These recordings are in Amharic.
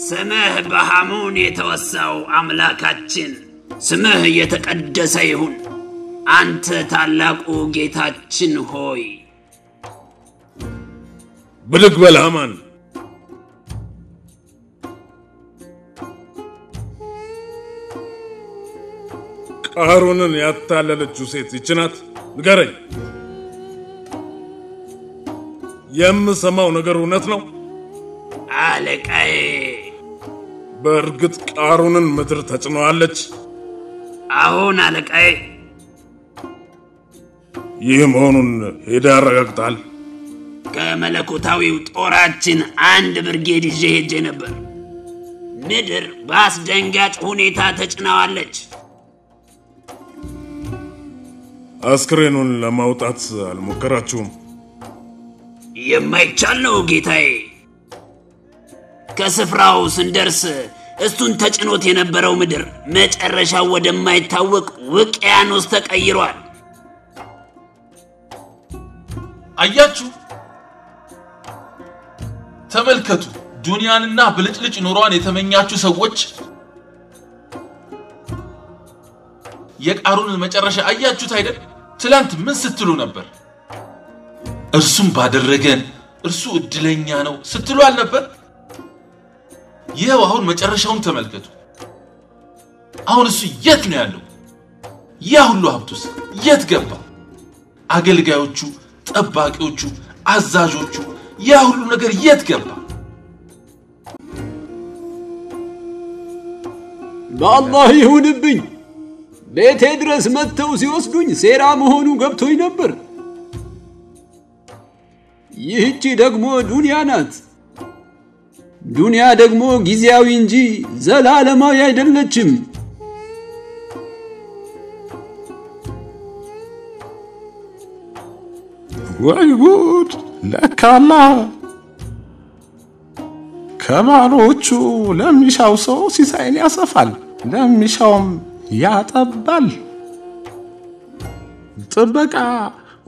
ስምህ በሐሙን የተወሳው አምላካችን ስምህ የተቀደሰ ይሁን አንተ ታላቁ ጌታችን ሆይ ብድግ በል ሃማን ቃሩንን ያታለለችው ሴት ይችናት ንገረኝ የምሰማው ነገር እውነት ነው አለቃዬ በእርግጥ ቃሩንን ምድር ተጭነዋለች አሁን አለቃዬ ይህ መሆኑን ሄዳ ያረጋግጣል ከመለኮታዊው ጦራችን አንድ ብርጌድ ይዤ ሄጄ ነበር ምድር በአስደንጋጭ ሁኔታ ተጭናዋለች አስክሬኑን ለማውጣት አልሞከራችሁም የማይቻል ነው ጌታዬ ከስፍራው ስንደርስ እሱን ተጭኖት የነበረው ምድር መጨረሻው ወደማይታወቅ ውቅያኖስ ተቀይሯል አያችሁ ተመልከቱ ዱንያንና ብልጭልጭ ኑሯን የተመኛችሁ ሰዎች የቃሩንን መጨረሻ አያችሁት አይደል ትላንት ምን ስትሉ ነበር እርሱም ባደረገን እርሱ እድለኛ ነው ስትሉ አልነበር ይሄው አሁን መጨረሻውን ተመልከቱ አሁን እሱ የት ነው ያለው ያ ሁሉ ሀብቱስ የት ገባ አገልጋዮቹ ጠባቂዎቹ አዛዦቹ ያ ሁሉ ነገር የት ገባ በአላህ ይሁንብኝ ቤቴ ድረስ መጥተው ሲወስዱኝ ሴራ መሆኑ ገብቶኝ ነበር ይህቺ ደግሞ ዱንያ ናት ዱንያ ደግሞ ጊዜያዊ እንጂ ዘላለማዊ አይደለችም ወይጉድ ለካላ ከማሮቹ ለሚሻው ሰው ሲሳይን ያሰፋል ለሚሻውም ያጠባል ጥበቃ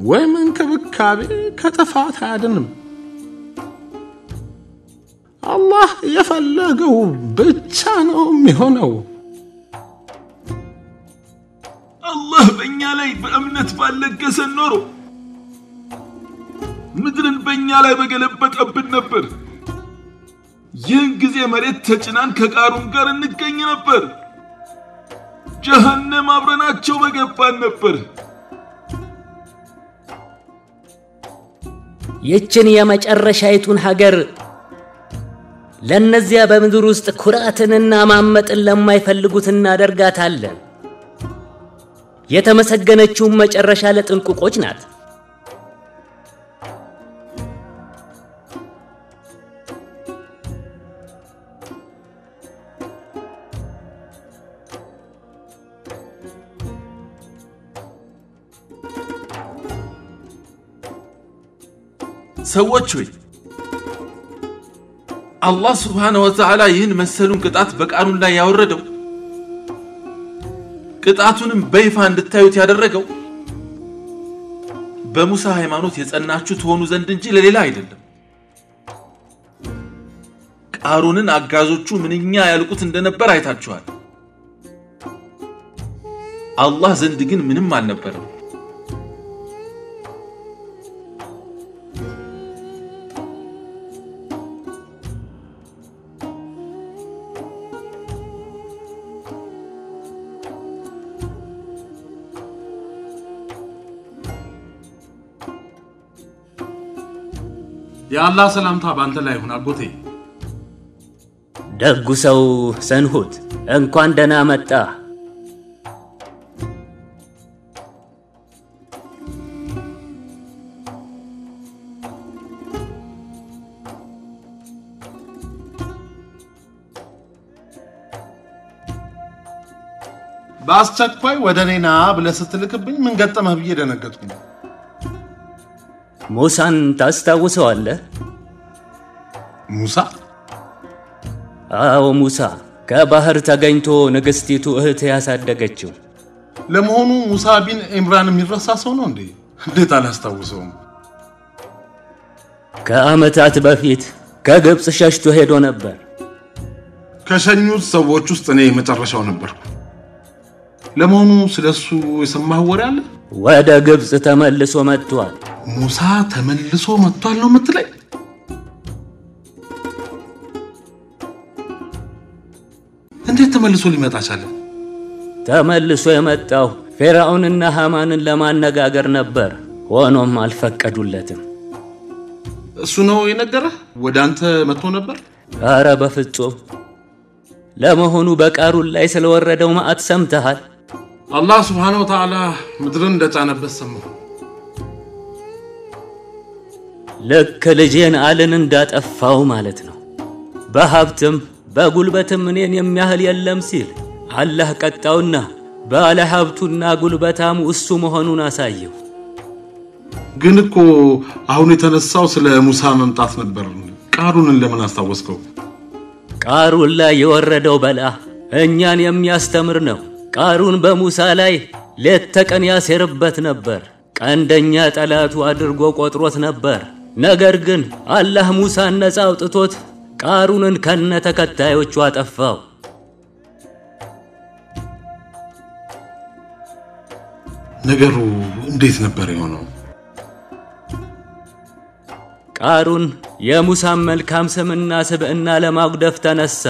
ወይ መንከብካቤ ከጥፋት አያድንም አላህ የፈለገው ብቻ ነው የሚሆነው አላህ በእኛ ላይ በእምነት ባለገሰ ኖሮ ምድርን በእኛ ላይ በገለበጠብን ነበር ይህን ጊዜ መሬት ተጭናን ከቃሩን ጋር እንገኝ ነበር ጀሃነም አብረናቸው በገባን ነበር ይችን የመጨረሻይቱን ሀገር ለነዚያ በምድር ውስጥ ኩራትንና ማመጥን ለማይፈልጉት እናደርጋታለን የተመሰገነችው መጨረሻ ለጥንቁቆች ናት ሰዎች ሆይ አላህ Subhanahu Wa Ta'ala ይህን መሰሉን ቅጣት በቃሩን ላይ ያወረደው ቅጣቱንም በይፋ እንድታዩት ያደረገው በሙሳ ሃይማኖት የጸናችሁ ትሆኑ ዘንድ እንጂ ለሌላ አይደለም ቃሩንን አጋዞቹ ምንኛ ያልቁት እንደነበር አይታችኋል አላህ ዘንድ ግን ምንም አልነበረም የአላህ ሰላምታ ባንተ ላይ ይሁን አጎቴ ደጉ ሰው ሰንሁት እንኳን ደህና መጣ ባስቸኳይ ወደኔና ብለህ ስትልክብኝ ምን ገጠመህ ብዬ ደነገጥኩኝ ሙሳን ታስታውሰዋለህ ሙሳ አዎ ሙሳ ከባህር ተገኝቶ ንግስቲቱ እህት ያሳደገችው ለመሆኑ ሙሳ ቢን ኢምራን የሚረሳ ሰው ነው እንዴ እንዴት አላስታውሰውም ከአመታት በፊት ከግብጽ ሸሽቶ ሄዶ ነበር ከሸኙት ሰዎች ውስጥ እኔ መጨረሻው ነበርኩ። ለመሆኑ ስለሱ የሰማህ ወሬ አለ? ወደ ግብጽ ተመልሶ መጥቷል። ሙሳ ተመልሶ መጥቷል ነው የምትለኝ? እንዴት ተመልሶ ሊመጣ ቻለ? ተመልሶ የመጣው ፊርዓውንና ሃማንን ለማነጋገር ነበር። ሆኖም አልፈቀዱለትም። እሱ ነው የነገረህ? ወደ አንተ መጥቶ ነበር? ኧረ በፍጹም። ለመሆኑ በቃሩን ላይ ስለወረደው መዓት ሰምተሃል? አላህ ሱብሓነሁ ወተዓላ ምድርን እንደጫነበት ሰማሁ። ልክ ልጄን አልን እንዳጠፋው ማለት ነው። በሀብትም በጉልበትም እኔን የሚያህል የለም ሲል አላህ ቀጣውና ባለ ሀብቱና ጉልበታሙ እሱ መሆኑን አሳየው። ግን እኮ አሁን የተነሳው ስለ ሙሳ መምጣት ነበር። ቃሩንን ለምን አስታወስከው? ቃሩን ላይ የወረደው በላ እኛን የሚያስተምር ነው። ቃሩን በሙሳ ላይ ሌት ተቀን ያሴርበት ነበር። ቀንደኛ ጠላቱ አድርጎ ቆጥሮት ነበር። ነገር ግን አላህ ሙሳን ነፃ አውጥቶት ቃሩንን ከነ ተከታዮቹ አጠፋው። ነገሩ እንዴት ነበር የሆነው? ቃሩን የሙሳን መልካም ስምና ስብዕና ለማጉደፍ ተነሳ።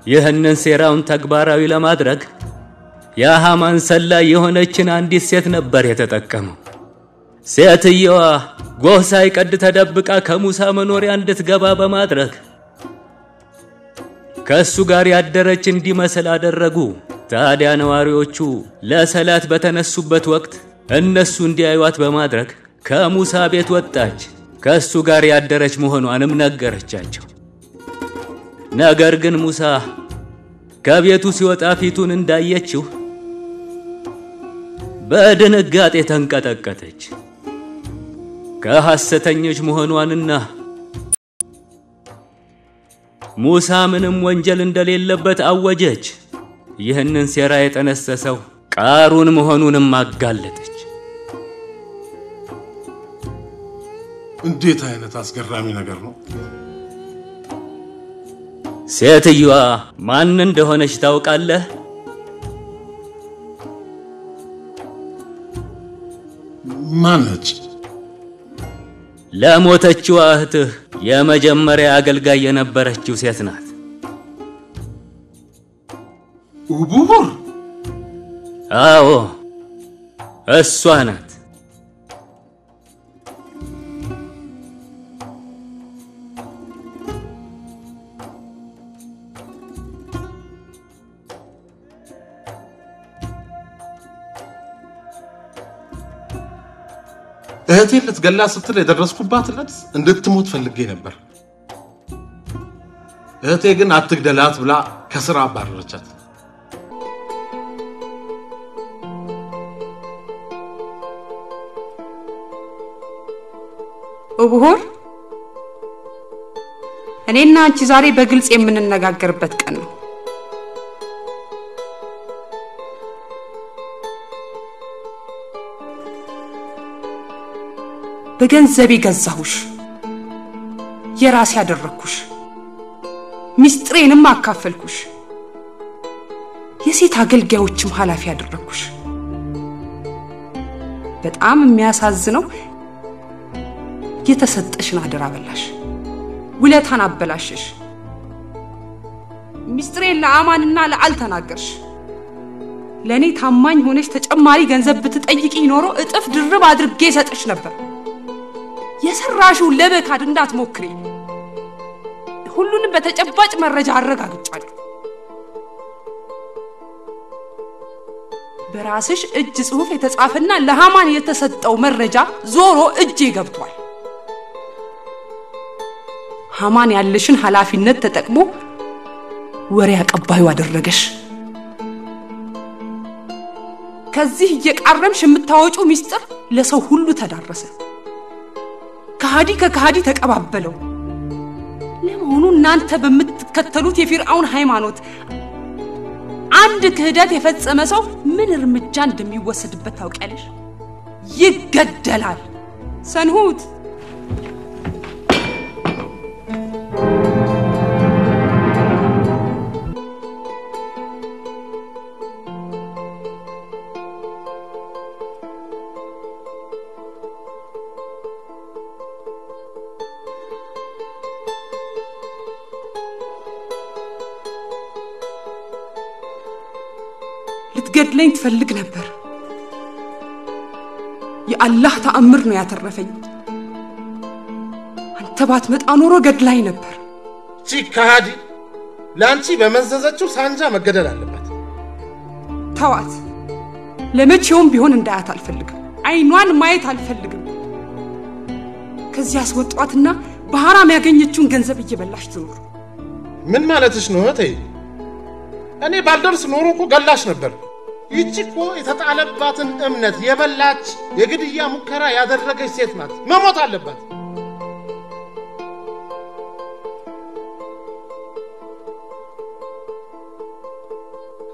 ይህንን ሴራውን ተግባራዊ ለማድረግ የሃማን ሰላይ የሆነችን አንዲት ሴት ነበር የተጠቀመው። ሴትየዋ ጎህ ሳይቀድ ተደብቃ ከሙሳ መኖሪያ እንድትገባ በማድረግ ከሱ ጋር ያደረች እንዲመስል አደረጉ። ታዲያ ነዋሪዎቹ ለሰላት በተነሱበት ወቅት እነሱ እንዲያዩት በማድረግ ከሙሳ ቤት ወጣች። ከሱ ጋር ያደረች መሆኗንም ነገረቻቸው። ነገር ግን ሙሳ ከቤቱ ሲወጣ ፊቱን እንዳየችው በድንጋጤ ተንቀጠቀጠች። ከሐሰተኞች መሆኗንና ሙሳ ምንም ወንጀል እንደሌለበት አወጀች። ይህንን ሴራ የጠነሰሰው ቃሩን መሆኑንም አጋለጠች። እንዴት አይነት አስገራሚ ነገር ነው! ሴትየዋ ማን እንደሆነች ታውቃለህ? ማነች? ለሞተችው እህትህ የመጀመሪያ አገልጋይ የነበረችው ሴት ናት። ኡቡር? አዎ እሷ ናት። እህቴ ልትገላ ስትል የደረስኩባት ዕለት እንድትሞት ፈልጌ ነበር። እህቴ ግን አትግደላት ብላ ከስራ አባረረቻት። ኡቡር፣ እኔና አንቺ ዛሬ በግልጽ የምንነጋገርበት ቀን ነው። በገንዘቤ ገዛሁሽ፣ የራሴ ያደረኩሽ፣ ሚስጥሬንም አካፈልኩሽ፣ የሴት አገልጋዮችም ኃላፊ ያደረኩሽ። በጣም የሚያሳዝነው የተሰጠሽን አደራ በላሽ፣ ውለታን አበላሽሽ። ሚስጥሬን ለአማንና ለአል ተናገርሽ። ለኔ ታማኝ ሆነሽ ተጨማሪ ገንዘብ ብትጠይቂ ኖሮ እጥፍ ድርብ አድርጌ ሰጥሽ ነበር። የሰራሽው ለበካድ እንዳትሞክሪ። ሁሉንም በተጨባጭ መረጃ አረጋግጫለሁ። በራስሽ እጅ ጽሑፍ የተጻፈና ለሃማን የተሰጠው መረጃ ዞሮ እጄ ገብቷል። ሃማን ያለሽን ኃላፊነት ተጠቅሞ ወሬ አቀባዩ አደረገሽ። ከዚህ እየቃረምሽ የምታወጪው ሚስጥር ለሰው ሁሉ ተዳረሰ። ከሃዲ ከከሃዲ ተቀባበለው። ለመሆኑ እናንተ በምትከተሉት የፊርዓውን ሃይማኖት አንድ ክህደት የፈጸመ ሰው ምን እርምጃ እንደሚወሰድበት ታውቂያለሽ? ይገደላል። ሰንሁት ልትገድለኝ ትፈልግ ነበር። የአላህ ተአምር ነው ያተረፈኝ። አንተ ባትመጣ ኖሮ ገድላይ ነበር። ቺካዲ ላንቺ በመዘዘችው ሳንጃ መገደል አለባት። ተዋት። ለመቼውም ቢሆን እንዳያት አልፈልግም። አይኗን ማየት አልፈልግም። ከዚህ አስወጣትና በሐራም ያገኘችውን ገንዘብ እየበላሽ ትኖር። ምን ማለትሽ ነው እህቴ? እኔ ባልደርስ ኖሮ እኮ ገላሽ ነበር። ይቺ እኮ የተጣለባትን እምነት የበላች የግድያ ሙከራ ያደረገች ሴት ናት። መሞት አለባት።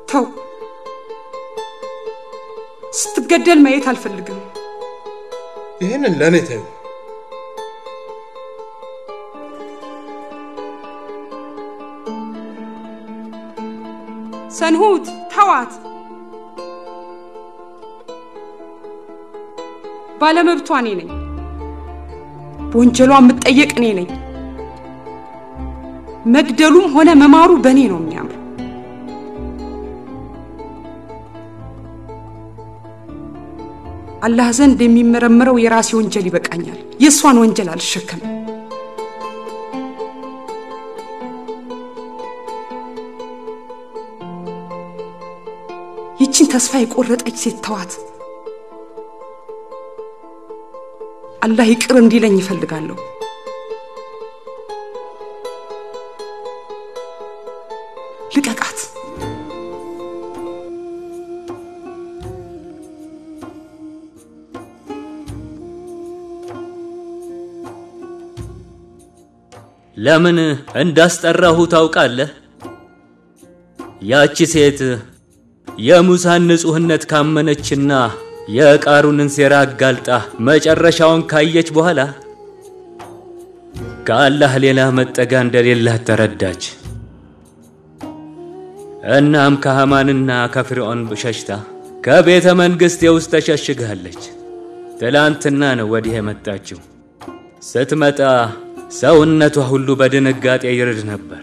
ተው። ስትገደል ማየት አልፈልግም። ይህንን ለእኔ ተይው። ሰንሁት ተዋት። ባለመብቷ እኔ ነኝ። በወንጀሏ የምትጠየቅ እኔ ነኝ። መግደሉም ሆነ መማሩ በእኔ ነው የሚያምር። አላህ ዘንድ የሚመረመረው የራሴ ወንጀል ይበቃኛል። የሷን ወንጀል አልሸከምም። ይቺን ተስፋ የቆረጠች ሴት ተዋት። አላህ ይቅር እንዲለኝ ይፈልጋለሁ። ልቀቃት። ለምን እንዳስጠራሁ ታውቃለህ? ያቺ ሴት የሙሳን ንጹህነት ካመነችና የቃሩንን ሴራ አጋልጣ መጨረሻውን ካየች በኋላ ከአላህ ሌላ መጠጋ እንደሌላት ተረዳች። እናም ከሐማንና ከፍርዖን ሸሽታ ከቤተ መንግሥት ውስጥ ተሸሽጋለች። ትላንትና ነው ወዲህ የመጣችው። ስትመጣ ሰውነቷ ሁሉ በድንጋጤ ይርድ ነበር።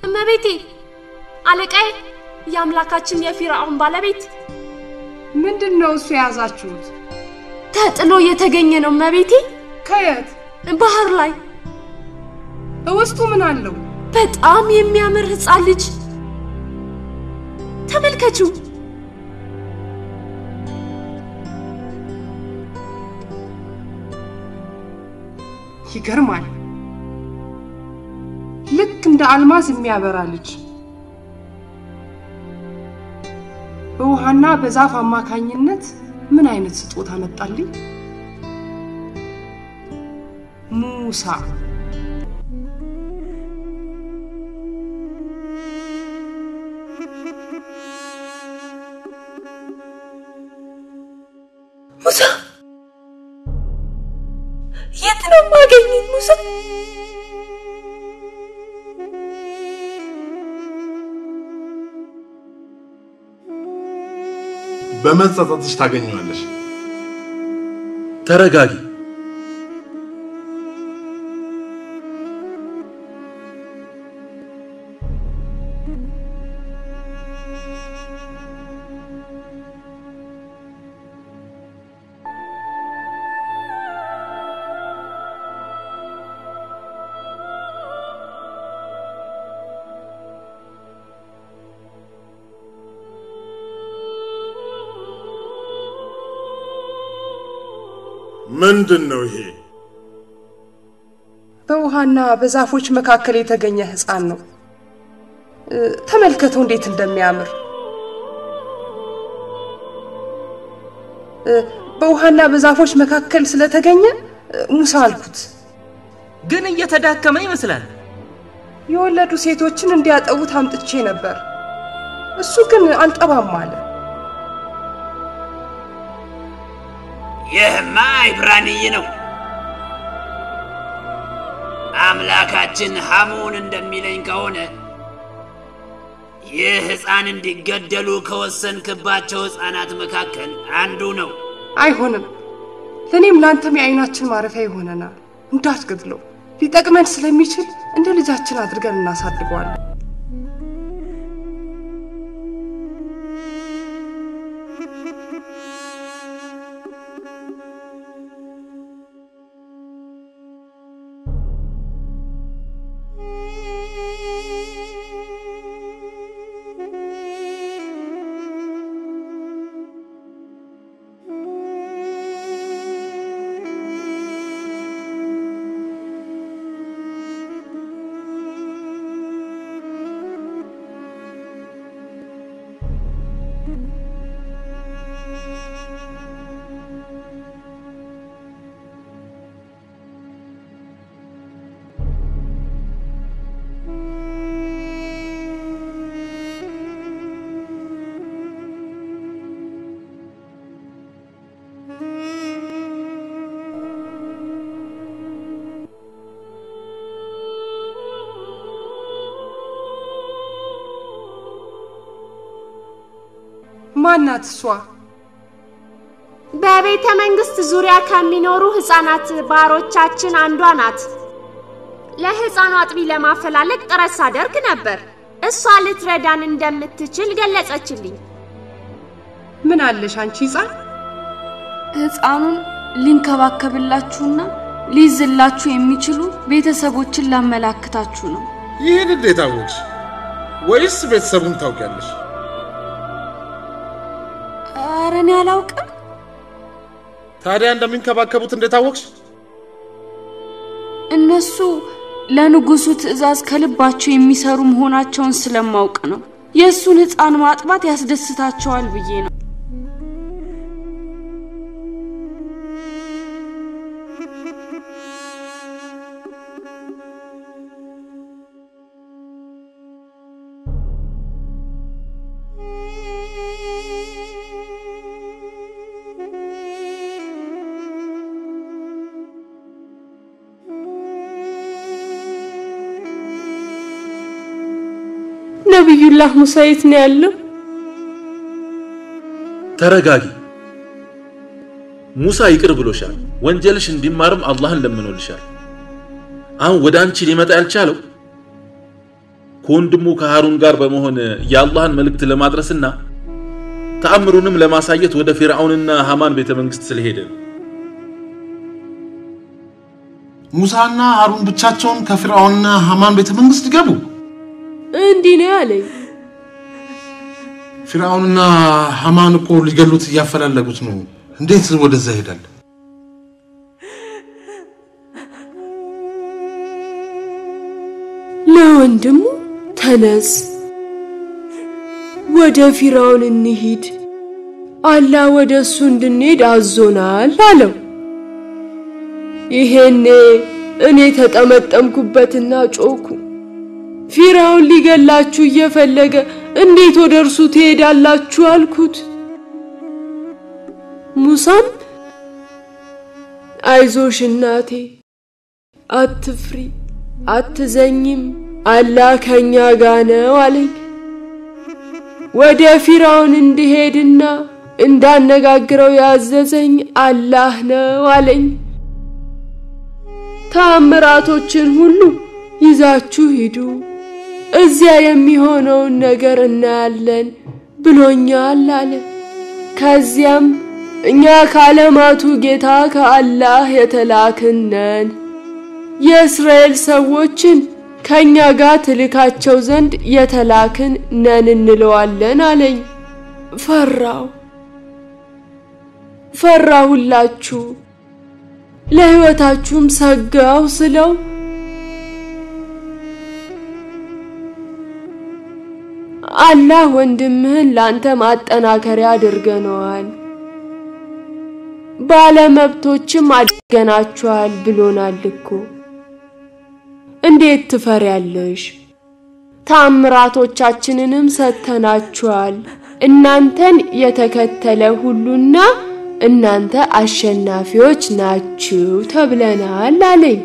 እመቤቴ አለቃዬ የአምላካችን የፊርዓውን ባለቤት ምንድነው እሱ ያዛችሁት? ተጥሎ የተገኘ ነው እመቤቴ። ከየት? ባህር ላይ። ውስጡ ምን አለው? በጣም የሚያምር ሕፃን ልጅ። ተመልከቹ። ይገርማል። ልክ እንደ አልማዝ የሚያበራ ልጅ በውሃና በዛፍ አማካኝነት ምን አይነት ስጦታ መጣልኝ? ሙሳ የት ነው የማገኘው ሙሳ? በመጸጸትሽ ታገኘዋለሽ። ተረጋጊ። ምንድነው ይሄ? በውሃና በዛፎች መካከል የተገኘ ሕፃን ነው። ተመልከተው እንዴት እንደሚያምር በውሃና በዛፎች መካከል ስለተገኘ ሙሳ አልኩት ግን እየተዳከመ ይመስላል የወለዱ ሴቶችን እንዲያጠቡት አምጥቼ ነበር እሱ ግን አልጠባም አለ ይህማ ኢብራንይ ነው አምላካችን ሐሙን እንደሚለኝ ከሆነ ይህ ሕፃን እንዲገደሉ ከወሰንክባቸው ሕፃናት መካከል አንዱ ነው አይሆንም ለኔም ላንተም የዓይናችን ማረፊያ ይሆነናል እንዳትገድለው ሊጠቅመን ስለሚችል እንደ ልጃችን አድርገን እናሳድገዋለን ማናት እሷ በቤተ መንግስት ዙሪያ ከሚኖሩ ህፃናት ባሮቻችን አንዷ ናት ለህፃኑ አጥቢ ለማፈላለግ ጥረት ሳደርግ ነበር እሷ ልትረዳን እንደምትችል ገለጸችልኝ ምን አለሽ አንቺ ህፃኑን ሊንከባከብላችሁና ሊይዝላችሁ የሚችሉ ቤተሰቦችን ላመላክታችሁ ነው ይሄን እንዴት አወቅሽ ወይስ ቤተሰቡን ታውቂያለሽ አረኔ አላውቅም ታዲያ እንደሚንከባከቡት እንዴት አወቅሽ እነሱ ለንጉሱ ትዕዛዝ ከልባቸው የሚሰሩ መሆናቸውን ስለማውቅ ነው የሱን ህፃን ማጥባት ያስደስታቸዋል ብዬ ነው ነብዩላህ ሙሳ የት ነው ያለው ተረጋጊ ሙሳ ይቅር ብሎሻል ወንጀልሽ እንዲማርም አላህን ለምኖልሻል አሁን ወደ አንቺ ሊመጣ ያልቻለው ከወንድሙ ከሃሩን ጋር በመሆን የአላህን መልእክት ለማድረስና ተአምሩንም ለማሳየት ወደ ፊርዓውንና ሃማን ቤተ መንግስት ስለሄደ ነው ሙሳና ሃሩን ብቻቸውን ከፊርዓውንና ሃማን ቤተ መንግስት ገቡ እንዲህ ነው ያለኝ ፊርዓውንና ሃማን እኮ ሊገሉት ያፈላለጉት ነው እንዴት ወደዛ ሄዳል ለወንድሙ ተነስ ወደ ፊርዓውን እንሂድ አላህ ወደሱ እንድንሄድ አዞናል አለው ይሄኔ እኔ ተጠመጠምኩበትና ጮኩ ፊርዓውን ሊገላችሁ እየፈለገ እንዴት ወደርሱ ትሄዳላችሁ አልኩት ሙሳም አይዞሽ እናቴ አትፍሪ አትዘኝም አላህ ከኛ ጋር ነው አለኝ ወደ ፊርዓውን እንድሄድና እንዳነጋግረው ያዘዘኝ አላህ ነው አለኝ ተአምራቶችን ሁሉ ይዛችሁ ሂዱ እዚያ የሚሆነውን ነገር እናያለን ብሎኛል አለ ከዚያም እኛ ከዓለማቱ ጌታ ከአላህ የተላክነን የእስራኤል ሰዎችን ከኛ ጋር ትልካቸው ዘንድ የተላክን ነን እንለዋለን አለኝ ፈራሁላችሁ ለህይወታችሁም ሰጋው ስለው አላህ ወንድምህን ላንተ ማጠናከሪያ አድርገነዋል ባለመብቶችም አድርገናችኋል ብሎናል እኮ እንዴት ትፈሪያለሽ ታምራቶቻችንንም ሰተናችኋል እናንተን የተከተለ ሁሉና እናንተ አሸናፊዎች ናችሁ ተብለናል አለኝ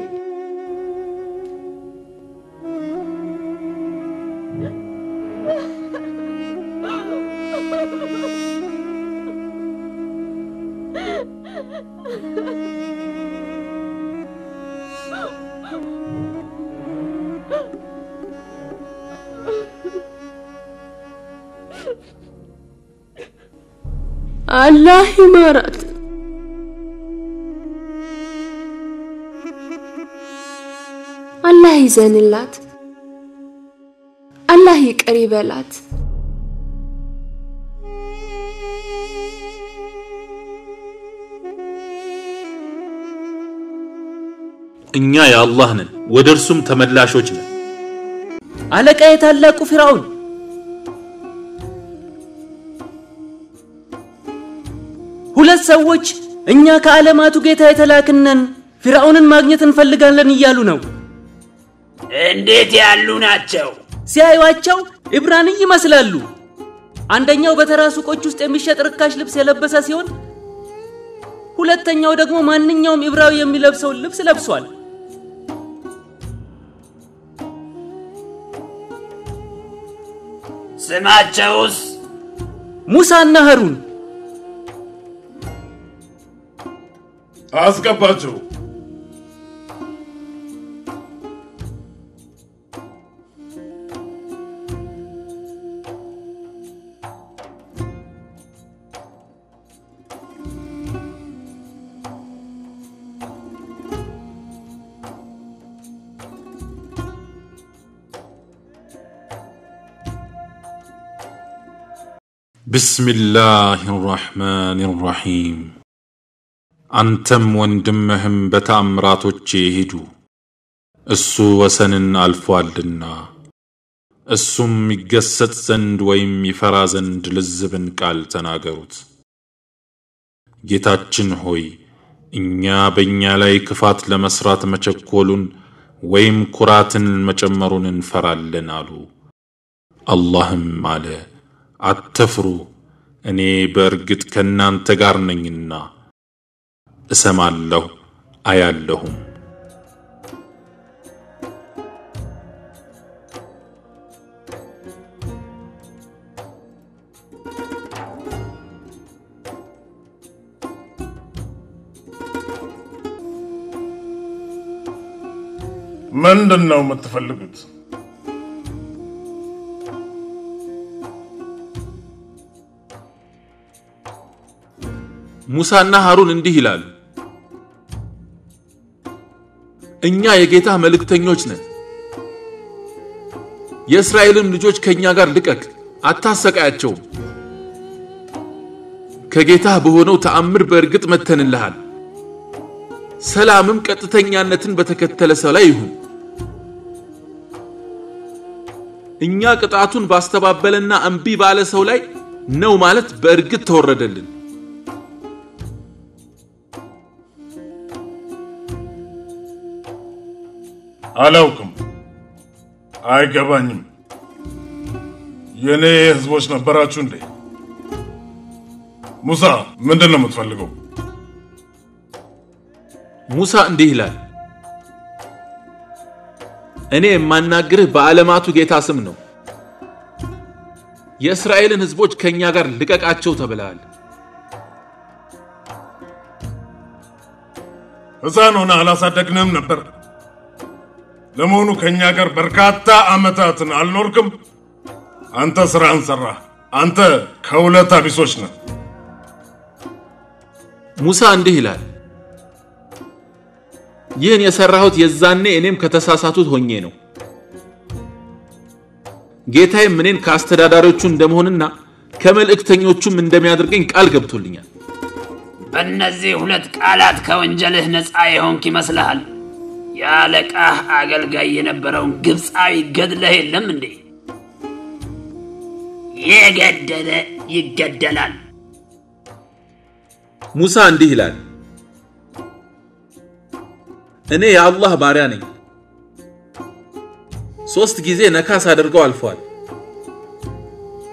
الله يمرت الله يزنلات الله يقربلات እኛ ያአላህ ነን ወደርሱም ተመላሾች ነን አለቃ የታላቁ ፊራውን ሁለት ሰዎች እኛ ከዓለማቱ ጌታ የተላክነን ፊራውንን ማግኘት እንፈልጋለን ይያሉ ነው እንዴት ያሉ ናቸው ሲያዩአቸው ኢብራኒ ይመስላሉ አንደኛው በተራሱ ቆጭ ውስጥ የሚሸጥ ርካሽ ልብስ የለበሰ ሲሆን ሁለተኛው ደግሞ ማንኛውም ኢብራዊ የሚለብሰው ልብስ ለብሷል ስማቸውስ ሙሳና ሃሩን አስገባቸው بسم الله الرحمن الرحيم አንተም ወንድምህም በተአምራቶቼ ሄዱ እሱ ወሰንን አልፏልና እሱም ይገሰጽ ዘንድ ወይም ይፈራ ዘንድ ልዝብን ቃል ተናገሩት ጌታችን ሆይ እኛ በእኛ ላይ ክፋት ለመስራት መቸኮሉን ወይም ኩራትን መጨመሩን እንፈራለን አሉ አላህም አለ አትፍሩ እኔ በእርግጥ ከናንተ ጋር ነኝና እሰማለሁ አያለሁም ምንድነው የምትፈልጉት ሙሳና ሃሩን እንዲህ ይላሉ እኛ የጌታ መልእክተኞች ነን የእስራኤልን ልጆች ከኛ ጋር ልቀቅ አታሰቃያቸው ከጌታ በሆነው ተአምር በእርግጥ መተንልሃል ሰላምም ቀጥተኛነትን በተከተለ ሰው ላይ ይሁን እኛ ቅጣቱን ባስተባበለና አንቢ ባለ ሰው ላይ ነው ማለት በእርግጥ ተወረደልን አላውቅም አይገባኝም የኔ ህዝቦች ነበራችሁ እንዴ ሙሳ ምንድነው የምትፈልገው ሙሳ እንዲህ ይላል እኔ የማናግርህ በዓለማቱ ጌታ ስም ነው የእስራኤልን ህዝቦች ከኛ ጋር ልቀቃቸው ተብለዋል ሕፃን ሆነ አላሳደግንም ነበር ለመሆኑ ከኛ ጋር በርካታ አመታትን አልኖርክም አንተ ስራን ሰራ አንተ ከውለታ ቢሶች ነህ ሙሳ እንዲህ ይላል ይህን የሰራሁት የዛኔ እኔም ከተሳሳቱት ሆኜ ነው ጌታዬም እኔን ከአስተዳዳሪዎቹ እንደመሆንና ከመልእክተኞቹም እንደሚያደርገኝ ቃል ገብቶልኛል በእነዚህ ሁለት ቃላት ከወንጀልህ ነፃ የሆንክ ይመስልሃል ያለቃህ አገልጋይ የነበረውን ግብፃዊ ገድለህ የለም እንዴ የገደለ ይገደላል። ሙሳ እንዲህ ይላል፣ እኔ የአላህ ባሪያ ነኝ። 3 ጊዜ ነካስ አድርገው አልፏል።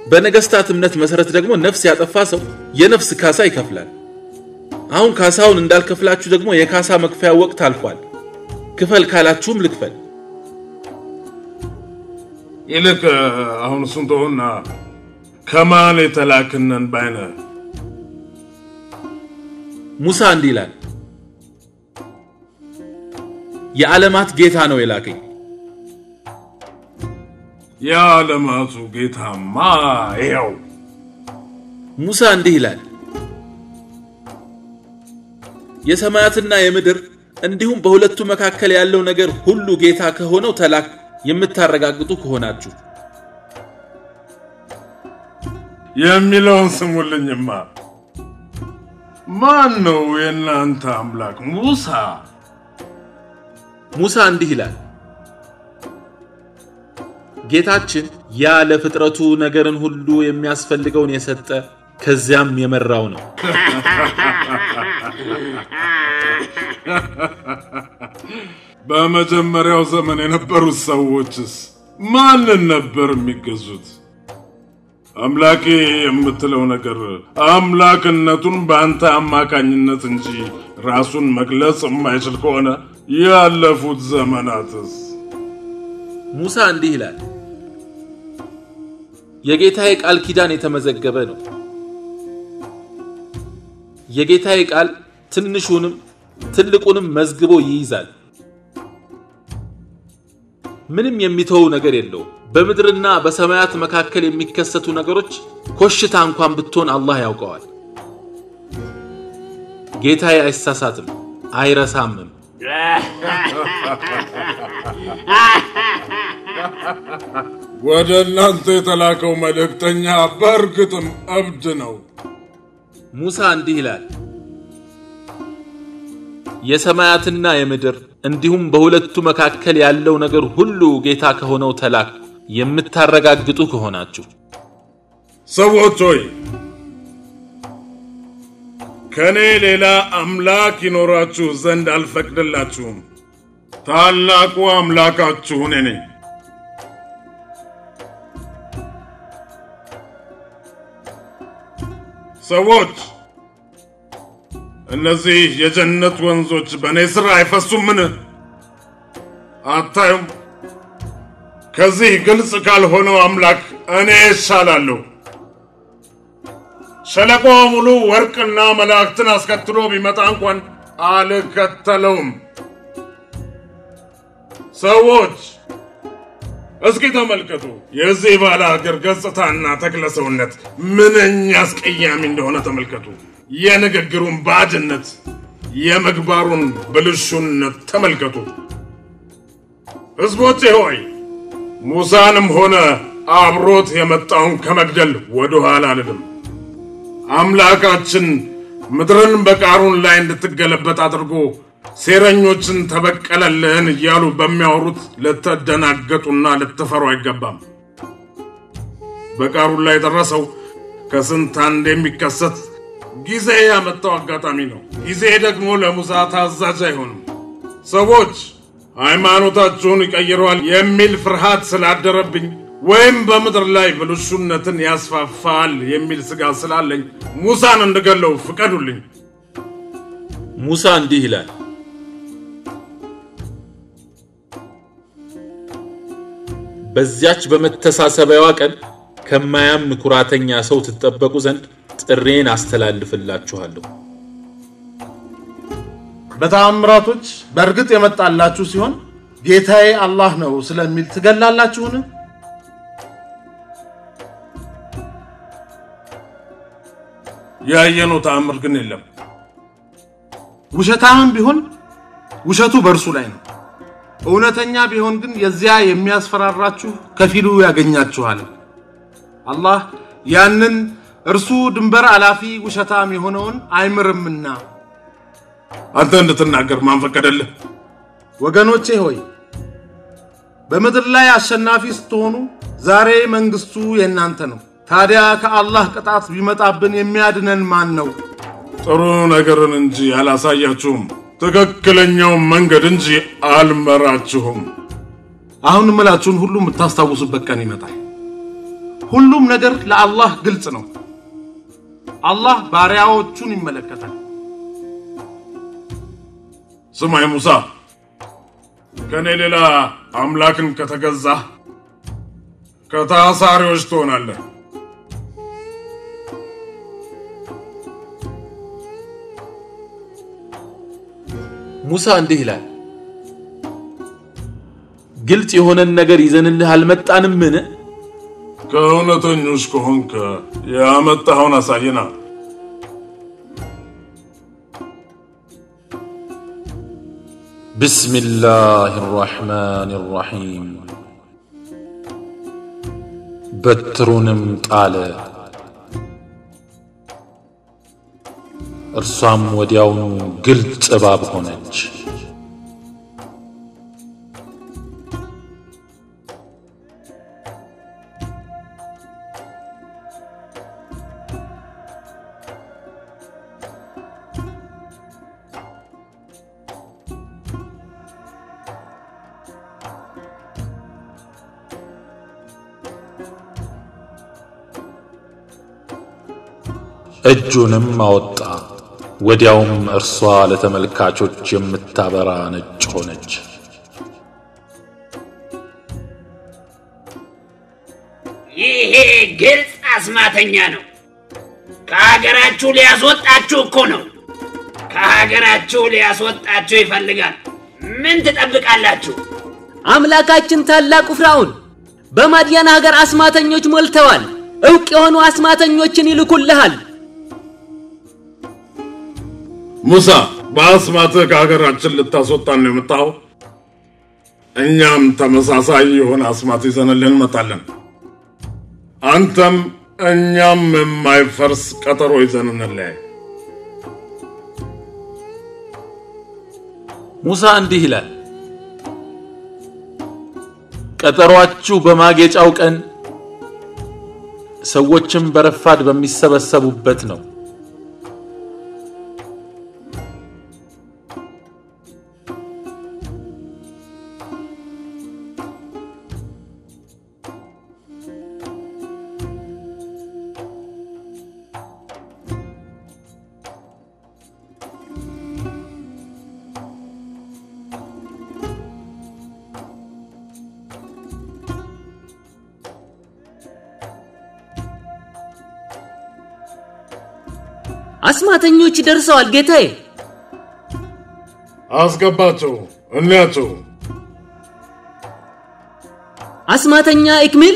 በነገስታት እምነት መሰረት ደግሞ ነፍስ ያጠፋ ሰው የነፍስ ካሳ ይከፍላል። አሁን ካሳውን እንዳልከፍላችሁ ደግሞ የካሳ መክፈያ ወቅት አልፏል። ክፈል ካላችሁም ልክፈል። ይልቅ አሁን ስንቶና ከማን የተላክነን ባይነ ሙሳ እንዲህ ይላል፣ የዓለማት ጌታ ነው የላከኝ። የዓለማቱ ጌታማ ይኸው። ሙሳ እንዲህ ይላል፣ የሰማያትና የምድር እንዲሁም በሁለቱ መካከል ያለው ነገር ሁሉ ጌታ ከሆነው ተላክ የምታረጋግጡ ከሆናችሁ። የሚለውን ስሙልኝማ። ማን ነው የእናንተ አምላክ? ሙሳ እንዲህ ይላል፣ ጌታችን ያ ለፍጥረቱ ነገርን ሁሉ የሚያስፈልገውን የሰጠ ከዚያም የመራው ነው። በመጀመሪያው ዘመን የነበሩት ሰዎችስ ማንን ነበር የሚገዙት? አምላኬ የምትለው ነገር አምላክነቱን በአንተ አማካኝነት እንጂ ራሱን መግለጽ የማይችል ከሆነ ያለፉት ዘመናትስ? ሙሳ እንዲህ ይላል፣ የጌታዬ ቃል ኪዳን የተመዘገበ ነው። የጌታዬ ቃል ትንሹንም ትልቁንም መዝግቦ ይይዛል። ምንም የሚተው ነገር የለውም። በምድርና በሰማያት መካከል የሚከሰቱ ነገሮች ኮሽታ እንኳን ብትሆን አላህ ያውቀዋል። ጌታዬ አይሳሳትም አይረሳምም። ወደ እናንተ የተላከው መልእክተኛ በእርግጥም እብድ ነው። ሙሳ እንዲህ ይላል፣ የሰማያትና የምድር እንዲሁም በሁለቱ መካከል ያለው ነገር ሁሉ ጌታ ከሆነው ተላክ የምታረጋግጡ ከሆናችሁ። ሰዎች ሆይ ከኔ ሌላ አምላክ ይኖራችሁ ዘንድ አልፈቅድላችሁም። ታላቁ አምላካችሁ እኔ ነኝ። ሰዎች እነዚህ የጀነት ወንዞች በእኔ ስር አይፈሱምን? አታዩም? ከዚህ ግልጽ ካልሆነው አምላክ እኔ እሻላለሁ። ሸለቆ ሙሉ ወርቅና መላእክትን አስከትሎ ቢመጣ እንኳን አልከተለውም። ሰዎች እስኪ ተመልከቱ፣ የዚህ ባለ ሀገር ገጽታና ተክለሰውነት ምንኛ አስቀያሚ እንደሆነ ተመልከቱ። የንግግሩን ባድነት፣ የመግባሩን ብልሹነት ተመልከቱ። ሕዝቦቼ ሆይ ሙሳንም ሆነ አብሮት የመጣውን ከመግደል ወደ ኋላ አልልም። አምላካችን ምድርን በቃሩን ላይ እንድትገለበጥ አድርጎ ሴረኞችን ተበቀለልን እያሉ በሚያወሩት ልትደናገጡና ልትፈሩ አይገባም። በቃሩን ላይ የደረሰው ከስንት አንድ የሚከሰት ጊዜ ያመጣው አጋጣሚ ነው። ጊዜ ደግሞ ለሙሳ ታዛዥ አይሆንም። ሰዎች ሃይማኖታችሁን ይቀይረዋል የሚል ፍርሃት ስላደረብኝ ወይም በምድር ላይ ብልሹነትን ያስፋፋል የሚል ስጋት ስላለኝ ሙሳን እንድገለው ፍቀዱልኝ። ሙሳ እንዲህ ይላል፣ በዚያች በመተሳሰቢያዋ ቀን ከማያምን ኩራተኛ ሰው ትጠበቁ ዘንድ ጥሬን አስተላልፍላችኋለሁ። በተአምራቶች በእርግጥ የመጣላችሁ ሲሆን ጌታዬ አላህ ነው ስለሚል ትገላላችሁን? ያየነው ተአምር ግን የለም። ውሸታም ቢሆን ውሸቱ በእርሱ ላይ ነው። እውነተኛ ቢሆን ግን የዚያ የሚያስፈራራችሁ ከፊሉ ያገኛችኋል። አላህ ያንን እርሱ ድንበር አላፊ ውሸታም የሆነውን አይምርምና። አንተ እንድትናገር ማን ፈቀደልህ? ወገኖቼ ሆይ በምድር ላይ አሸናፊ ስትሆኑ ዛሬ መንግስቱ የእናንተ ነው። ታዲያ ከአላህ ቅጣት ቢመጣብን የሚያድነን ማን ነው? ጥሩ ነገርን እንጂ አላሳያችሁም፣ ትክክለኛው መንገድ እንጂ አልመራችሁም። አሁን ምላችሁን ሁሉ የምታስታውሱበት ቀን ይመጣል። ሁሉም ነገር ለአላህ ግልጽ ነው። አላህ ባሪያዎቹን ይመለከታል። ስማይ ሙሳ፣ ከኔ ሌላ አምላክን ከተገዛ ከታሳሪዎች ትሆናለህ። ሙሳ እንዲህ ይላል፣ ግልጽ የሆነን ነገር ይዘንልህ አልመጣንምን? ከእውነተኞች ከሆንክ ያመጣኸውን አሳየና። ቢስሚላህ الرحمن الرحيم በትሩንም ጣለ፣ እርሷም ወዲያውኑ ግልጽ እባብ ሆነች። እጁንም አወጣ፣ ወዲያውም እርሷ ለተመልካቾች የምታበራ ነጭ ሆነች። ይሄ ግልጽ አስማተኛ ነው። ከሀገራችሁ ሊያስወጣችሁ እኮ ነው። ከሀገራችሁ ሊያስወጣችሁ ይፈልጋል። ምን ትጠብቃላችሁ? አምላካችን ታላቁ ፍርዓውን በማድያን ሀገር አስማተኞች ሞልተዋል። ዕውቅ የሆኑ አስማተኞችን ይልኩልሃል። ሙሳ፣ በአስማትህ ከሀገራችን ልታስወጣን ነው የመጣኸው? እኛም ተመሳሳይ የሆነ አስማት ይዘንልህ እንመጣለን። አንተም እኛም የማይፈርስ ቀጠሮ ይዘን እንለያይ። ሙሳ እንዲህ ይላል፣ ቀጠሯችሁ በማጌጫው ቀን ሰዎችም በረፋድ በሚሰበሰቡበት ነው። አስማተኞች ደርሰዋል ጌታዬ። አስገባቸው፣ እንያቸው። አስማተኛ ኢክሚል፣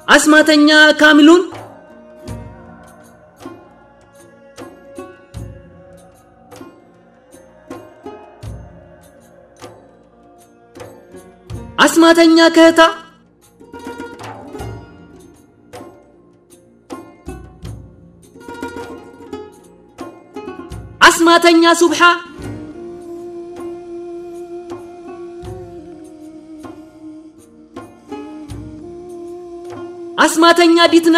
አስማተኛ ካሚሉን፣ አስማተኛ ከህታ፣ አስማተኛ ሱብሃ፣ አስማተኛ ዲትና፣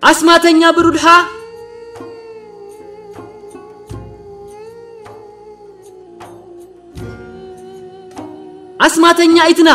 አስማተኛ ብሩድሃ፣ አስማተኛ ኢትና፣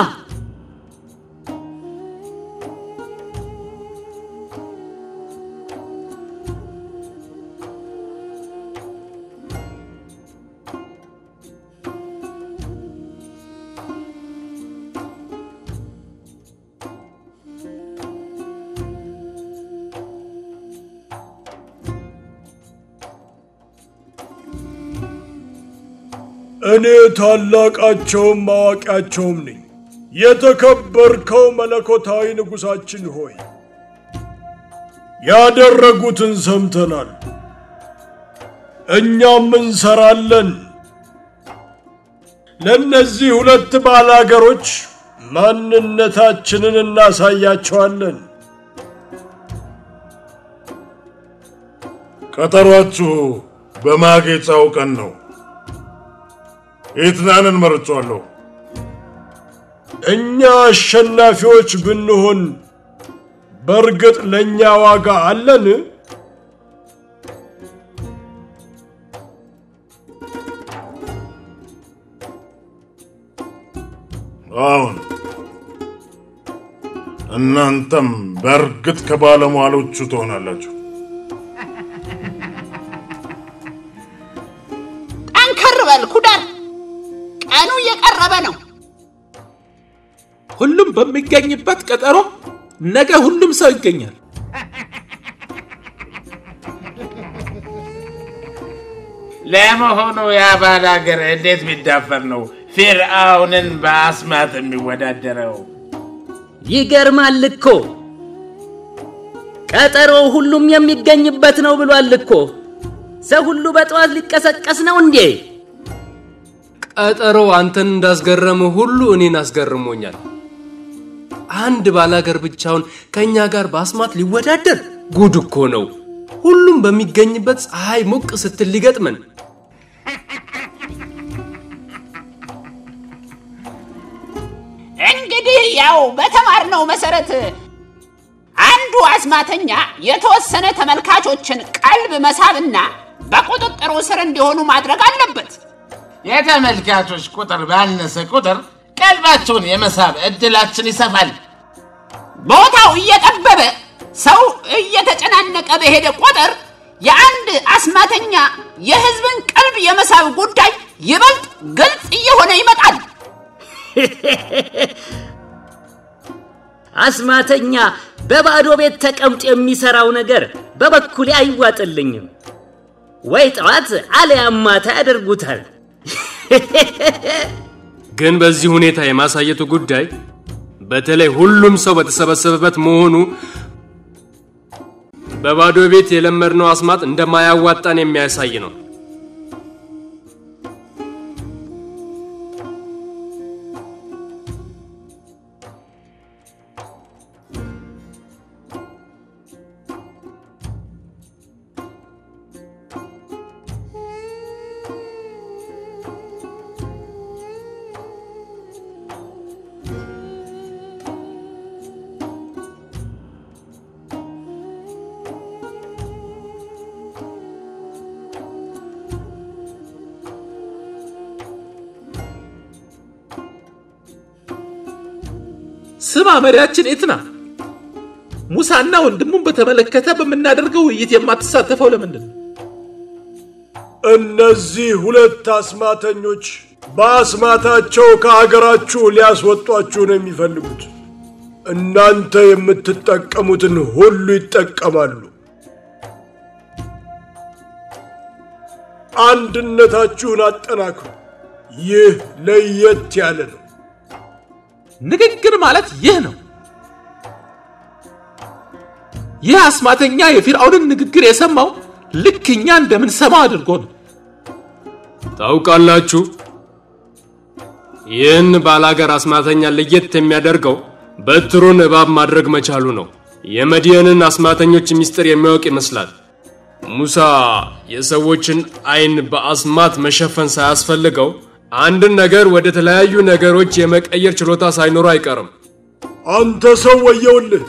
እኔ ታላቃቸውም ማዋቂያቸውም ነኝ። የተከበርከው መለኮታዊ ንጉሳችን ሆይ ያደረጉትን ሰምተናል፣ እኛም እንሰራለን። ለነዚህ ሁለት ባላገሮች ማንነታችንን እናሳያቸዋለን። ቀጠሯችሁ በማጌጫው ቀን ነው። ኢትናንን መርጫለሁ። እኛ አሸናፊዎች ብንሆን በርግጥ ለኛ ዋጋ አለን? አሁን እናንተም በርግጥ ከባለሟሎቹ ትሆናላችሁ። ጠንከር በል ኩዳር፣ ቀኑ እየቀረበ ነው። ሁሉም በሚገኝበት ቀጠሮ ነገ ሁሉም ሰው ይገኛል። ለመሆኑ ያ ባላገር እንዴት ቢዳፈር ነው ፊርዓውንን በአስማት የሚወዳደረው? ይገርማል እኮ ቀጠሮው ሁሉም የሚገኝበት ነው ብሏል እኮ። ሰው ሁሉ በጠዋት ሊቀሰቀስ ነው እንዴ? ቀጠሮው አንተን እንዳስገረመ ሁሉ እኔን አስገርሞኛል። አንድ ባላገር ብቻውን ከኛ ጋር በአስማት ሊወዳደር ጉድ እኮ ነው። ሁሉም በሚገኝበት ፀሐይ ሞቅ ስትል ሊገጥመን። እንግዲህ ያው በተማርነው መሰረት አንዱ አስማተኛ የተወሰነ ተመልካቾችን ቀልብ መሳብና በቁጥጥሩ ስር እንዲሆኑ ማድረግ አለበት። የተመልካቾች ቁጥር ባነሰ ቁጥር ቀልባቸውን የመሳብ እድላችን ይሰፋል። ቦታው እየጠበበ ሰው እየተጨናነቀ በሄደ ቁጥር የአንድ አስማተኛ የህዝብን ቀልብ የመሳብ ጉዳይ ይበልጥ ግልጽ እየሆነ ይመጣል። አስማተኛ በባዶ ቤት ተቀምጦ የሚሰራው ነገር በበኩሌ አይዋጥልኝም። ወይ ጠዋት አለያም ማታ ያደርጉታል። ግን በዚህ ሁኔታ የማሳየቱ ጉዳይ በተለይ ሁሉም ሰው በተሰበሰበበት መሆኑ በባዶ ቤት የለመድነው አስማት እንደማያዋጣን የሚያሳይ ነው። ስማ መሪያችን ኢትና፣ ሙሳና ወንድሙን በተመለከተ በመናደርገው ውይይት የማትሳተፈው ለምንድን ነው? እነዚህ ሁለት አስማተኞች በአስማታቸው ከሀገራችሁ ሊያስወጧችሁ ነው የሚፈልጉት። እናንተ የምትጠቀሙትን ሁሉ ይጠቀማሉ። አንድነታችሁን አጠናክሩ። ይህ ለየት ያለ ነው። ንግግር ማለት ይህ ነው። ይህ አስማተኛ የፊርዓውንን ንግግር የሰማው ልክ እኛ እንደምንሰማው አድርጎ ነው። ታውቃላችሁ፣ ይህን ባላገር አስማተኛ ለየት የሚያደርገው በትሩን እባብ ማድረግ መቻሉ ነው። የመዲየንን አስማተኞች ሚስጥር የሚያውቅ ይመስላል። ሙሳ የሰዎችን አይን በአስማት መሸፈን ሳያስፈልገው አንድን ነገር ወደ ተለያዩ ነገሮች የመቀየር ችሎታ ሳይኖር አይቀርም። አንተ ሰው ወየውልህ!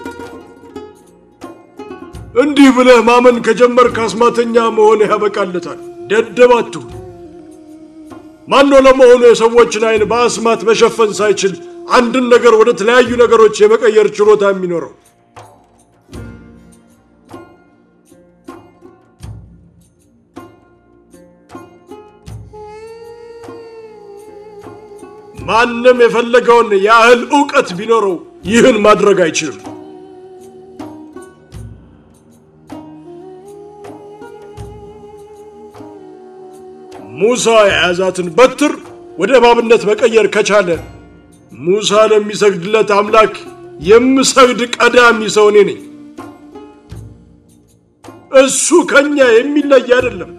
እንዲህ ብለህ ማመን ከጀመርክ አስማተኛ መሆን ያበቃለታል። ደደባቱ ማነው ለመሆኑ የሰዎችን አይን በአስማት መሸፈን ሳይችል አንድን ነገር ወደ ተለያዩ ነገሮች የመቀየር ችሎታ የሚኖረው? ማንም የፈለገውን ያህል ዕውቀት ቢኖረው ይህን ማድረግ አይችልም። ሙሳ የያዛትን በትር ወደ እባብነት መቀየር ከቻለ ሙሳ ለሚሰግድለት አምላክ የምሰግድ ቀዳሚ ሰው እኔ ነኝ። እሱ ከኛ የሚለይ አይደለም።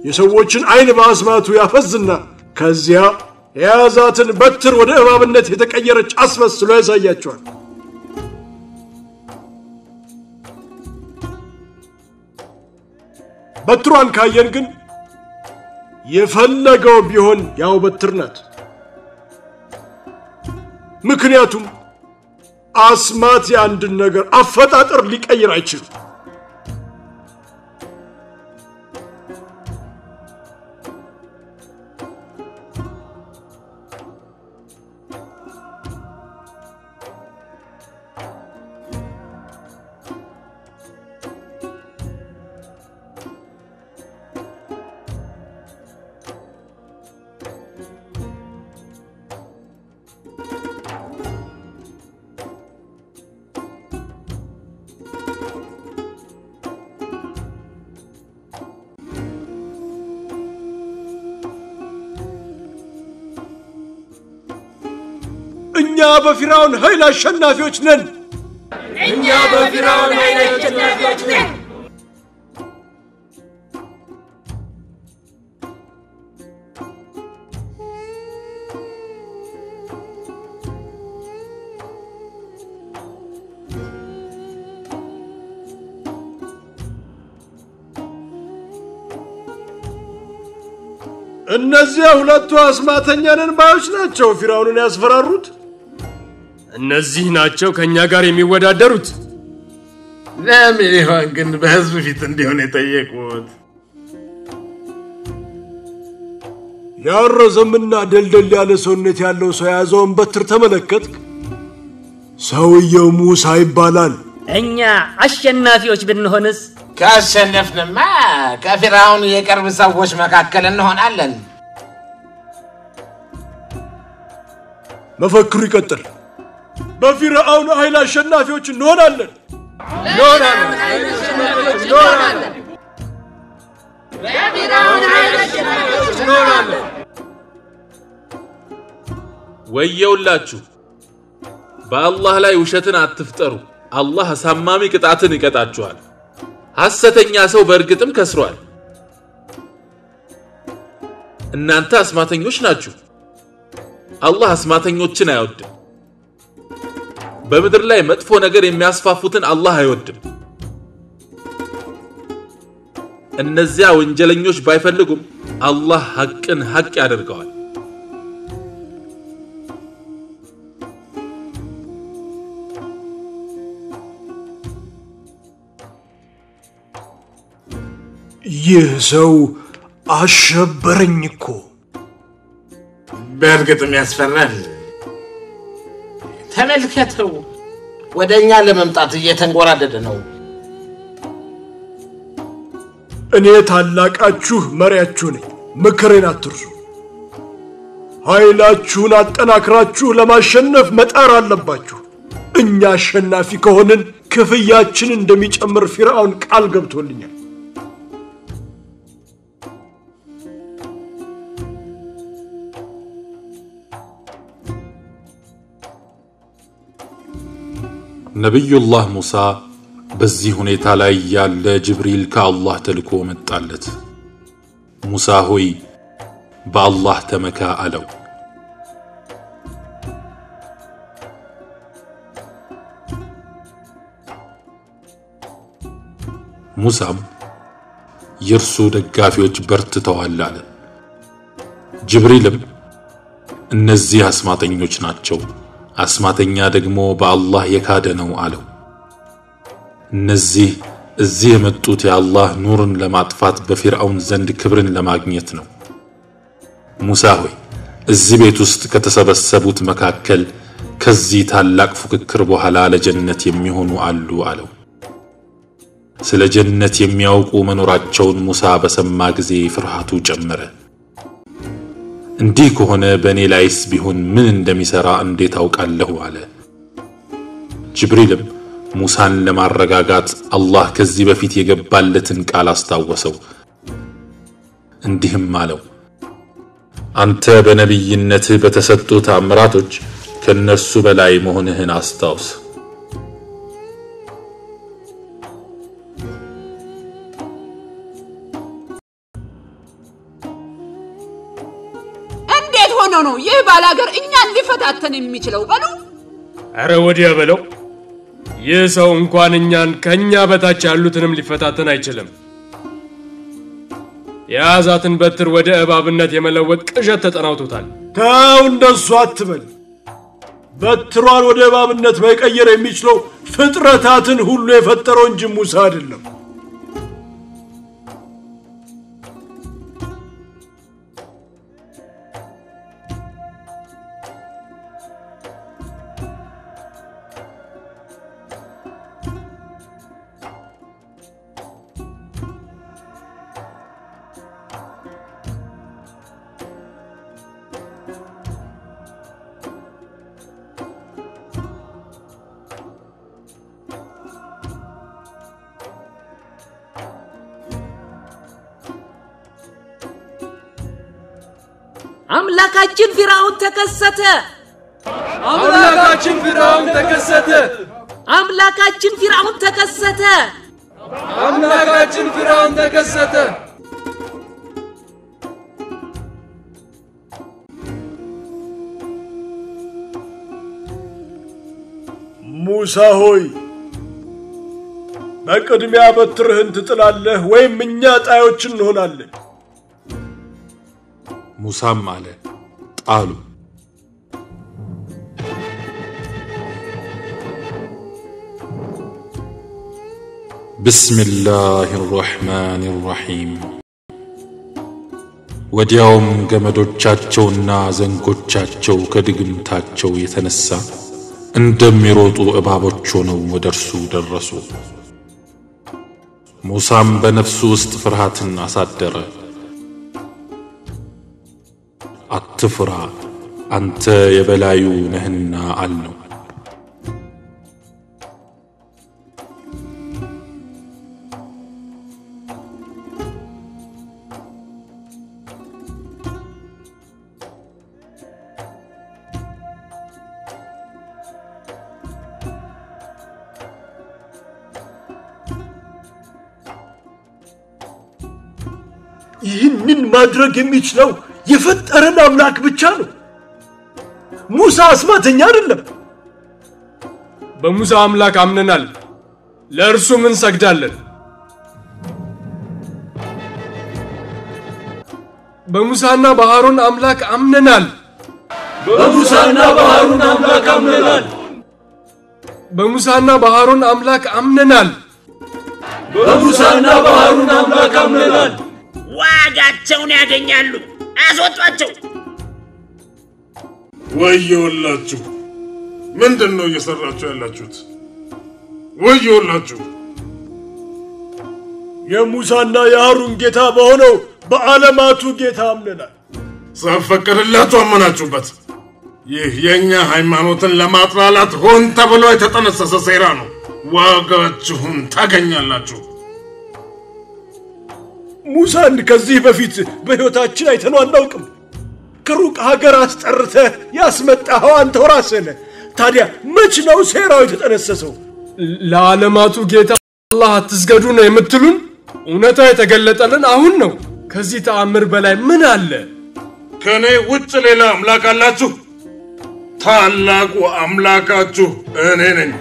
የሰዎችን አይን በአስማቱ ያፈዝና ከዚያ የያዛትን በትር ወደ እባብነት የተቀየረች አስመስሎ ያሳያቸዋል። በትሯን ካየን ግን የፈለገው ቢሆን ያው በትር ናት። ምክንያቱም አስማት የአንድን ነገር አፈጣጠር ሊቀይር አይችልም። እኛ በፊራውን ኃይል አሸናፊዎች ነን። እኛ በፊራውን ኃይል አሸናፊዎች ነን። እነዚያ ሁለቱ አስማተኛ ነን ባዮች ናቸው ፊራውንን ያስፈራሩት። እነዚህ ናቸው ከኛ ጋር የሚወዳደሩት። ለምን ይሆን ግን በህዝብ ፊት እንዲሆን የጠየቁት? ያረዘምና ደልደል ያለ ሰውነት ያለው ሰው የያዘውን በትር ተመለከትክ? ሰውየው ሙሳ ይባላል። እኛ አሸናፊዎች ብንሆንስ? ካሸነፍንማ ከፊራውን የቅርብ ሰዎች መካከል እንሆናለን። መፈክሩ ይቀጥል። በፊራውን ኃይል አሸናፊዎች እንሆናለን። ወየውላችሁ! በአላህ ላይ ውሸትን አትፍጠሩ። አላህ አሳማሚ ቅጣትን ይቀጣችኋል። ሐሰተኛ ሰው በእርግጥም ከስሯል። እናንተ አስማተኞች ናችሁ። አላህ አስማተኞችን አይወድም። በምድር ላይ መጥፎ ነገር የሚያስፋፉትን አላህ አይወድም። እነዚያ ወንጀለኞች ባይፈልጉም አላህ ሐቅን ሐቅ ያደርገዋል። ይህ ሰው አሸበረኝ እኮ። በእርግጥም ያስፈራል። ተመልከተው፣ ወደኛ ለመምጣት እየተንጎራደደ ነው። እኔ ታላቃችሁ መሪያችሁ ነኝ። ምክሬን አትርሱ። ኃይላችሁን አጠናክራችሁ ለማሸነፍ መጣር አለባችሁ። እኛ አሸናፊ ከሆንን ክፍያችን እንደሚጨምር ፊርዓውን ቃል ገብቶልኛል። ነብዩላህ ሙሳ በዚህ ሁኔታ ላይ ያለ ጅብሪል ከአላህ ተልኮ መጣለት። ሙሳ ሆይ በአላህ ተመካ አለው። ሙሳም የእርሱ ደጋፊዎች በርትተዋል አለ። ጅብሪልም እነዚህ አስማተኞች ናቸው፣ አስማተኛ ደግሞ በአላህ የካደ ነው አለው። እነዚህ እዚህ የመጡት የአላህ ኑርን ለማጥፋት በፊርዓውን ዘንድ ክብርን ለማግኘት ነው። ሙሳ ሆይ እዚህ ቤት ውስጥ ከተሰበሰቡት መካከል ከዚህ ታላቅ ፉክክር በኋላ ለጀነት የሚሆኑ አሉ አለው። ስለ ጀነት የሚያውቁ መኖራቸውን ሙሳ በሰማ ጊዜ ፍርሃቱ ጨመረ። እንዲህ ከሆነ በእኔ ላይስ ቢሆን ምን እንደሚሰራ እንዴት አውቃለሁ አለ። ጅብሪልም ሙሳን ለማረጋጋት አላህ ከዚህ በፊት የገባለትን ቃል አስታወሰው። እንዲህም አለው፣ አንተ በነቢይነትህ በተሰጡ ተአምራቶች ከነሱ በላይ መሆንህን አስታውስ። እንዴት ሆኖ ሆኖ ነው ይህ ባላገር እኛን ሊፈታተን የሚችለው? በሉ አረ ወዲያ በለው። ይህ ሰው እንኳን እኛን ከኛ በታች ያሉትንም ሊፈታተን አይችልም። የያዛትን በትር ወደ እባብነት የመለወጥ ቅዠት ተጠናውቶታል። ተው እንደሱ አትበል። በትሯን ወደ እባብነት መቀየር የሚችለው ፍጥረታትን ሁሉ የፈጠረው እንጂ ሙሳ አይደለም። አምላካችን ፊርዓውን ተከሰተ። አምላካችን ፊርዓውን ተከሰተ። አምላካችን ፊርዓውን ተከሰተ። አምላካችን ፊርዓውን ተከሰተ። ሙሳ ሆይ በቅድሚያ በትርህን ትጥላለህ ወይም እኛ ጣዮች እንሆናለን። ሙሳም አለ ጣሉ። ቢስሚላሂ الرحمن الرحيم ወዲያውም ገመዶቻቸውና ዘንጎቻቸው ከድግምታቸው የተነሳ እንደሚሮጡ እባቦች ሆነው ወደርሱ ደረሱ። ሙሳም በነፍሱ ውስጥ ፍርሃትን አሳደረ። አትፍራ አንተ የበላዩ ነህና አልነው። ይህንን ማድረግ የሚችለው የፈጠረን አምላክ ብቻ ነው። ሙሳ አስማተኛ አይደለም። በሙሳ አምላክ አምነናል፣ ለእርሱ ምን ሰግዳለን። በሙሳና በሃሩን አምላክ አምነናል። በሙሳና በሃሩን አምላክ አምነናል። በሙሳና በሃሩን አምላክ አምነናል። በሙሳና በሃሩን አምላክ አምነናል። ዋጋቸውን ያገኛሉ። አስወጧቸው። ወዮላችሁ! ምንድነው እየሰራችሁ ያላችሁት? ወዮላችሁ! የሙሳና የሃሩን ጌታ በሆነው በዓለማቱ ጌታ አምነናል። ሳፈቅድላችሁ አመናችሁበት። ይህ የኛ ሃይማኖትን ለማጥላላት ሆን ተብሎ የተጠነሰሰ ሴራ ነው። ዋጋችሁን ታገኛላችሁ። ሙሳን ከዚህ በፊት በሕይወታችን አይተነው አናውቅም። ከሩቅ ሀገር አስጠርተህ ያስመጣኸው አንተው ራስህ ነህ። ታዲያ መች ነው ሴራው የተጠነሰሰው? ለዓለማቱ ጌታ አላህ አትስገዱ ነው የምትሉን? እውነታ የተገለጠልን አሁን ነው። ከዚህ ተአምር በላይ ምን አለ? ከኔ ውጭ ሌላ አምላክ አላችሁ? ታላቁ አምላካችሁ እኔ ነኝ።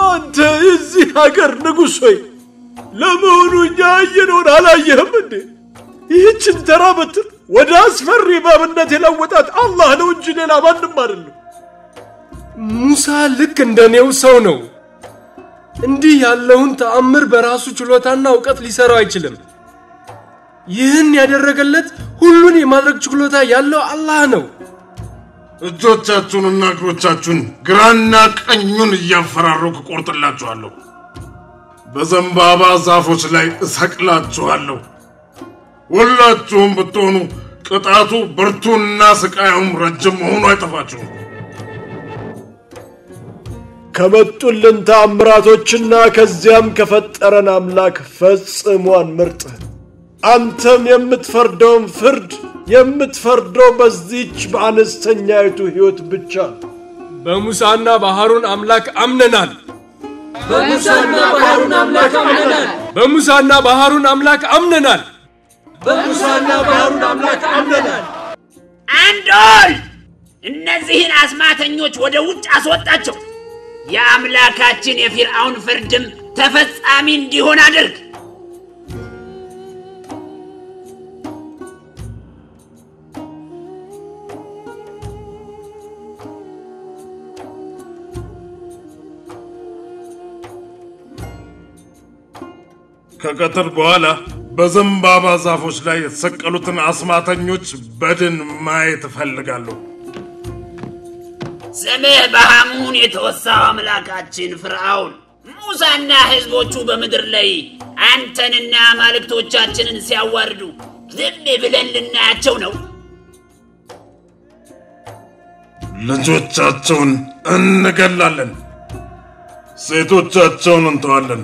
አንተ የዚህ ሀገር ንጉሥ ሆይ፣ ለመሆኑ እኛ አየነውን አላየህም እንዴ? ይህችን ተራ በትር ወደ አስፈሪ እባብነት የለወጣት አላህ ነው እንጂ ሌላ ማንም አይደለም። ሙሳ ልክ እንደኔው ሰው ነው። እንዲህ ያለውን ተአምር በራሱ ችሎታና ዕውቀት ሊሰራው አይችልም። ይህን ያደረገለት ሁሉን የማድረግ ችሎታ ያለው አላህ ነው። እጆቻችሁንና እግሮቻችሁን ግራና ቀኙን እያፈራረኩ ቆርጥላችኋለሁ። በዘንባባ ዛፎች ላይ እሰቅላችኋለሁ። ሁላችሁም ብትሆኑ ቅጣቱ ብርቱና ስቃዩም ረጅም መሆኑ አይጠፋችሁም። ከመጡልን ተአምራቶችና ከዚያም ከፈጠረን አምላክ ፈጽሞ አንመርጥህ። አንተም የምትፈርደውን ፍርድ የምትፈርደው በዚህች በአነስተኛይቱ ሕይወት ብቻ። በሙሳና በሃሩን አምላክ አምነናል። በሙሳና በሃሩን አምላክ አምነናል። በሙሳና በሃሩን አምላክ አምነናል። በሙሳና በሃሩን አምላክ አምነናል። አንዶል እነዚህን አስማተኞች ወደ ውጭ አስወጣቸው። የአምላካችን የፊርዓውን ፍርድም ተፈጻሚ እንዲሆን አድርግ። ከቀትር በኋላ በዘንባባ ዛፎች ላይ የተሰቀሉትን አስማተኞች በድን ማየት እፈልጋለሁ። ስምህ በሐሙን የተወሳው አምላካችን ፍርዓውን ሙሳና ህዝቦቹ በምድር ላይ አንተንና አማልክቶቻችንን ሲያዋርዱ ዝም ብለን ልናያቸው ነው? ልጆቻቸውን እንገላለን፣ ሴቶቻቸውን እንተዋለን።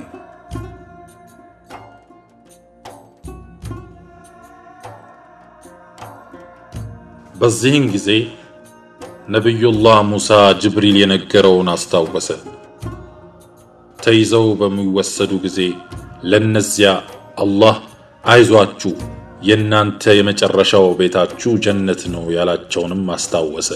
በዚህን ጊዜ ነብዩላህ ሙሳ ጅብሪል የነገረውን አስታወሰ። ተይዘው በሚወሰዱ ጊዜ ለነዚያ አላህ አይዟችሁ የናንተ የመጨረሻው ቤታችሁ ጀነት ነው ያላቸውንም አስታወሰ።